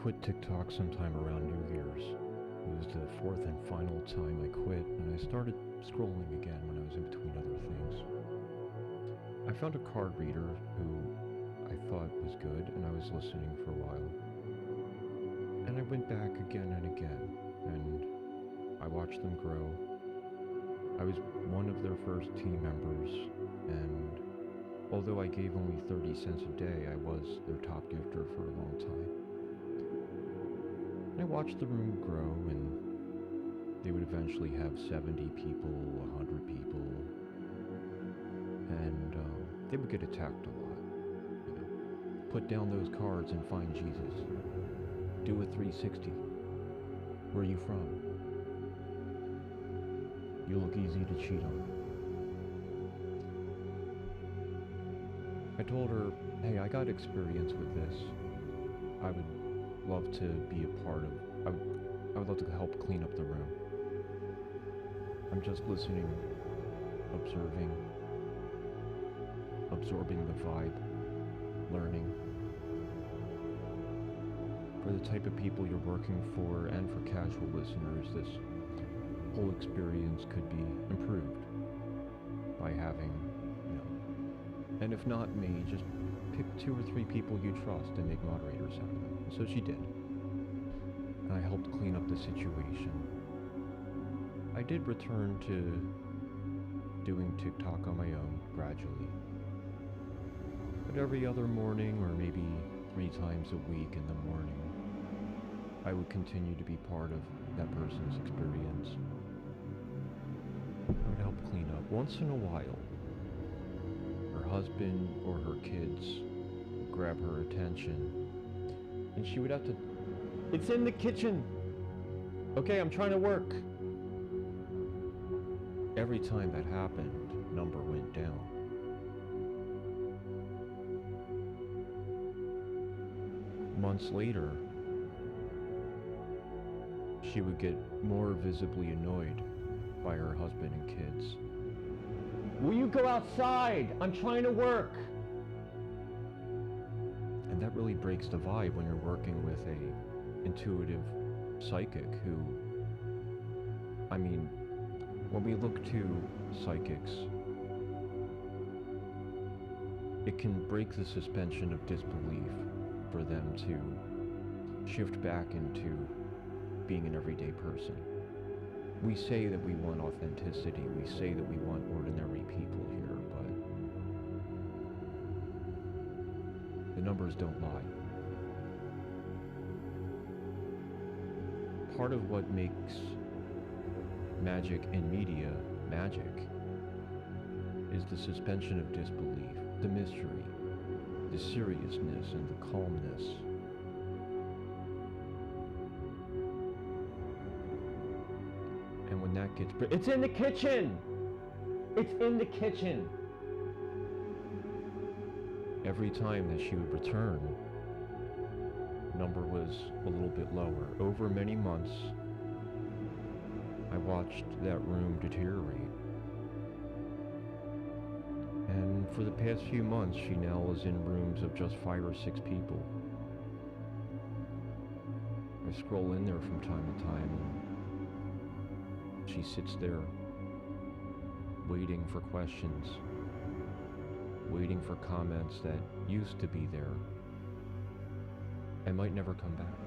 quit TikTok sometime around New Year's. It was the fourth and final time I quit, and I started scrolling again when I was in between other things. I found a card reader who I thought was good, and I was listening for a while. And I went back again and again, and I watched them grow. I was one of their first team members, and although I gave only 30 cents a day, I was their top gifter for a long time. I watched the room grow, and they would eventually have 70 people, 100 people, and they would get attacked a lot. You know, put down those cards and find Jesus. Do a 360. Where are you from? You look easy to cheat on. I told her, hey, I got experience with this. I would love to be a part of, I would love to help clean up the room. I'm just listening, observing, absorbing the vibe, learning. For the type of people you're working for and for casual listeners, this whole experience could be improved by having, and if not me, just pick 2 or 3 people you trust and make moderators out of them. And so she did. And I helped clean up the situation. I did return to doing TikTok on my own, gradually. But every other morning, or maybe 3 times a week in the morning, I would continue to be part of that person's experience. I would help clean up. Once in a while, her husband or her kids would grab her attention, and she would have to, it's in the kitchen! Okay, I'm trying to work! Every time that happened, number went down. Months later, she would get more visibly annoyed by her husband and kids. Will you go outside? I'm trying to work! And that really breaks the vibe when you're working with a intuitive psychic who, I mean, when we look to psychics, it can break the suspension of disbelief for them to shift back into being an everyday person. We say that we want authenticity, we say that we want ordinary people here, but the numbers don't lie. Part of what makes magic in media magic is the suspension of disbelief, the mystery, the seriousness and the calmness. And when that gets it's in the kitchen! It's in the kitchen! Every time that she would return, number was a little bit lower. Over many months, I watched that room deteriorate. And for the past few months, she now is in rooms of just 5 or 6 people. I scroll in there from time to time, and she sits there, waiting for questions, waiting for comments that used to be there and might never come back.